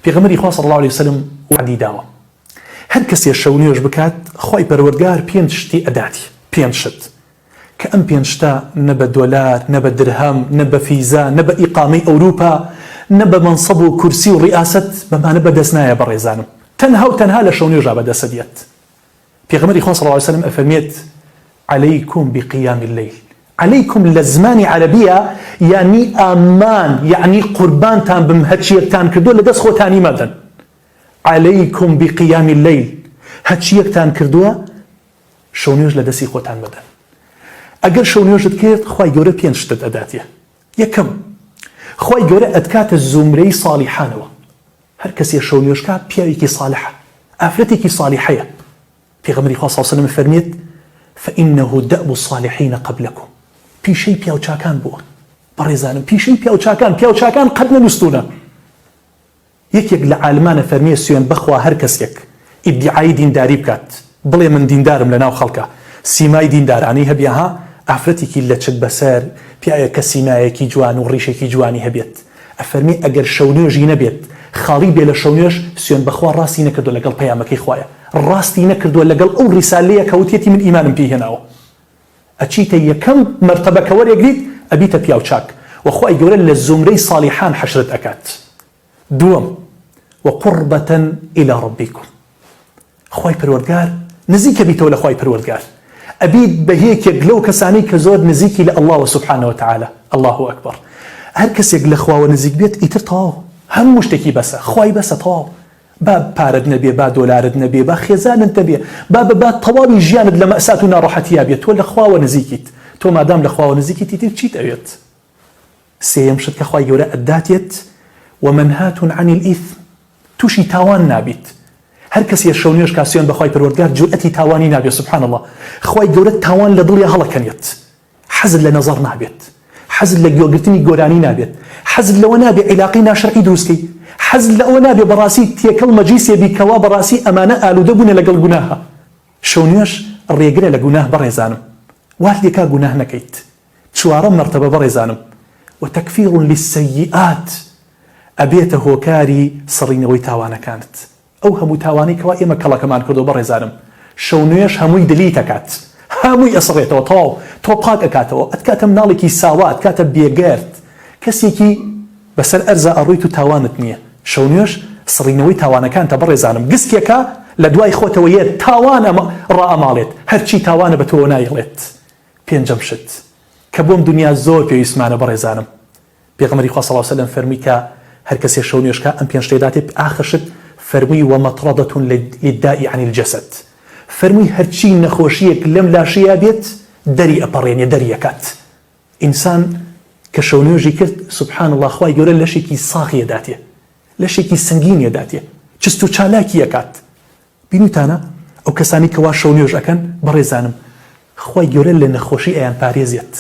پێغەمبەری خوا صلی الله عليه وسلم وعدی داوە هەر کەسێ شەو نوێژ بکات خۆی پەروەردگار پێنج شتی ئەداتی پێنج شت کە ئەم پێنج شتە نە بە دۆلار نە بە درهەم نە بە فیزا نە بە ئیقامەی ئەوروپا نە بە مەنسەب و کورسی و ڕیاست بەمانە بەدەست نایە بەڕێزانم تەنها و تەنها لە شەو نوێژا بەدەست دێت پێغەمبەری خوا صلی الله عليه وسلم ئەفەرمێت عليكم بقيام الليل عليكم لزماني عربية يعني أمان يعني قربان تان بمهتشيك تان كردو لدس خوتاني مدن عليكم بقيام الليل هتشيك تان كردو شونيوج لدسي خوتان مدن أجر شونيوج تكيرت خواي جوري بين شتت أداتيه يكم خواي جوري أدكات الزمري صالحانوا هر كسي شونيوج كا بيايكي صالحة أفلتيكي صالحية في غمري خاصة صلى الله عليه وسلم فرميت فإنه دأب الصالحين قبلكم پیشەی پیاوچاکان بووە بەڕێزانم پیشەی پیاوچاکان قەت نەنووسوونە یەکێک لە عالمانە فەرمیێ سوێن بەخوا هەر کەسێک ئیدعای دینداری بکات بڵێ من دیندارم لەناو خەڵکە سیمای دیندارانی هەبێ ها ئافرەتێکی لە چک بەسەر پیاوێک کە سیمایەکی جوان و ڕیشێکی جوانی هەبێت ئەفەرمی ئەگەر شەو نوێژی نەبێت خاڵی بێ لە شەو نوێژ سوێن بەخوا ڕاستی نەکردو لەگەڵ پەیامەکەی خوایە ڕاستی نەکردووە لەگەڵ ئەو ڕیسالەیە کەوتێتی من ئیمانم پێهێناوە ئەچیتە یەکەم مەرتەبەکە وەرێگریت ئەبیتە پیاوچاک وەخوای گەورە لە زومرەی صالحان حەشرت ئەکات دووەم وقربة إلى ربكم خوای پەروەردگار نزیکە بیتەوە لە خوای پەروەردگار ئەبیت بە هێکێک لەو کەسانەی کە زۆر نزیکی لە الله سبحانه وتعالى الله أكبر هەر کەسێک لە خواوە نزیک بێت ئیتر تەواو هەموو شتێکی بەسە خوای بەسە تەواو با پارەت نەبێ با دۆلارت نەبێ با خێزانت نەبێ با تەواوی ژیانت لە مەئسات و ناڕەحەتیا بێت تۆ لە خواوە نزیکیت تۆ مادام لە خواوە نزیکیت ئیتر چیت ئەوێت سێیەم شت کە خوای گەورە ئەداتێت ومنهات عن الإثم تووشی تاوان نابیت هەر کەسێ شەو نوێژ کا سوێن بەخوای پەروەردگار جورئەتی تاوانی نابێت سبحان الله خوای گەورە تاوان لە دڵیا هەڵەکەنێت حەزت لە نەزەر نابێت حەزت لە گوێگرتنی گۆرانی نابێت حەزت لەوە نابێ عیلاقی ناشەرعی دروستکەی حەزت لەوە نابێ بەڕاستی تێکەڵ مەجلیسێ بیکەوا بەڕاستی ئەمانە ئالوودە بوونە لەگەڵ گوناهە شەو نوێژ ڕێگرە لە گوناه بەڕێزانم وات لێکا گوناه نەکەیت چوارەم مەرتەبە بەڕێزانم وتەکفیر للسەیئات ئەبێتە هۆکاری سڕینەوەی تاوانەکانت ئەو هەموو تاوانی کەوا ئێمە کەڵەکەمان کردو بەڕێزانم شەو نوێژ هەمووی دلی تەکات هەمووی ئەسڕێتەوە تەواو تۆ پاک ئەکاتەوە ئەتکاتە مناڵێکی ساوا ئەتکاتە بێگەرد کەسێکی بەسەر ئەرزە ئەڕۆیت و تاوانت نییە شەو نوێژ سڕینەوەی تاوانەکانتە بەڕێزانم گستێکە لە دوای خۆتەوە یە تاوانە ڕائەماڵێت هەرچی تاوانە بە تۆ نایڵێت پێنجەم شت کە بۆم دنیا زۆر پێویستمانە بەڕێزانم پێغەمبەری خوا صلی الله عليه وسلم فەرمی کە هەر کەسێ شەو نوێژکە ئەم پێنج شتێداتێ ئاخر شت فەرمووی ومەطرەدەة للداء عن الجسد فەرمووی هەرچی نەخۆشیەک لەم لاشەیە بێت دەری ئەپەڕێنێ دەریەکات ئینسان کە شەو نوێژی کرد سبحان الله خوای گەورە لەشێکی ساخی داتێ لەشێکی سنگینی داتێ چست و چالاکی ئەکات بینوتانە ئەو کەسانی کەوا شەو نوێژ ئەکەن بەڕێزانم خوای گەورە لە نەخۆشی ئەیان پارێزێت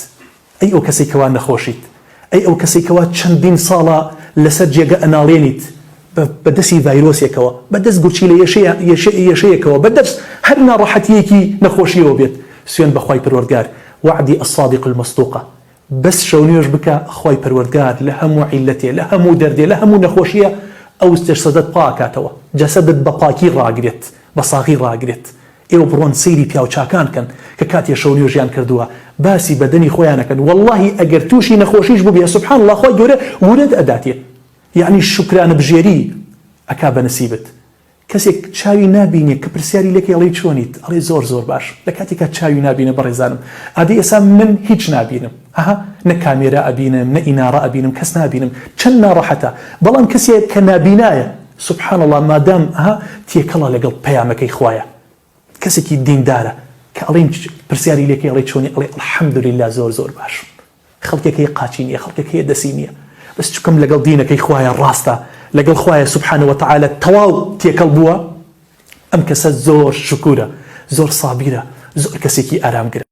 ئەی ئەو کەسێک کەوا نەخۆشیت ئەی ئەو کەسێک کەوا چەندین ساڵە لەسەر جێگە ئەناڵێنیت بەدەستی ڤایرۆسێکەوە بەدەست گوچی لە یەشەیەکەوە بەدەست هەر ناڕەحەتیەکی نەخۆشیەوە بێت سوێن بە خوای پەروەردگار وعدی الصادق المصدوقە بس شەو نوێژ بکە خوای پەروەردگار لە هەموو عیلەتێ لە هەموو دەردێ لە هەموو نەخۆشیە ئەو جەسەدت پاکاتەوە جەسەدت بە پاکی ڕاگرێت بە ساغی ڕاگرێت ئێوە بڕۆن سەیری پیاوچاکان کەن کە کاتێ شەو نوێژیان کردووە باسی بەدەنی خۆیانەکەن واللهی ئەگەر تووشی نەخۆشیش بوو بێ سبحان الله خوای گەورە ورد ئەداتێ یعنی شکرانە بژێری ئەکا بە نسیبت کەسێک چاوی نابینێ کە پرسیاری لێکە ئەڵێ چۆنیت ئەڵێ زۆر باش لە کاتێکە چاوی نابینە بەڕێزانم ئادی ئێسا من هیچ نابینم نە کامێرا ئەبینم نە ئینارە ئەبینم کەس نابینم چەند ناڕەحەتە بەڵام کەسێک کە نابینایە سبحان الله مادام تێکەڵە لەگەڵ پەیامەکەی خوایە کەسێکی دیندارە کە ئەڵێن پرسیاری لێکە ئەڵێ چۆنی ئەڵێ الحەمدولله زۆر باش خەڵکێک هەیە قاچی نییە خەڵکێک هەیە دەسی نییە بس چکم لەگەڵ دینەکەی خوایە ڕاستە لەگەڵ خوایە سبحانه وتعالى تەواو تێکەڵ بووە ئەم کەسە زۆر شکورە زۆر سابیرە زۆر کەسێکی ئارامگرە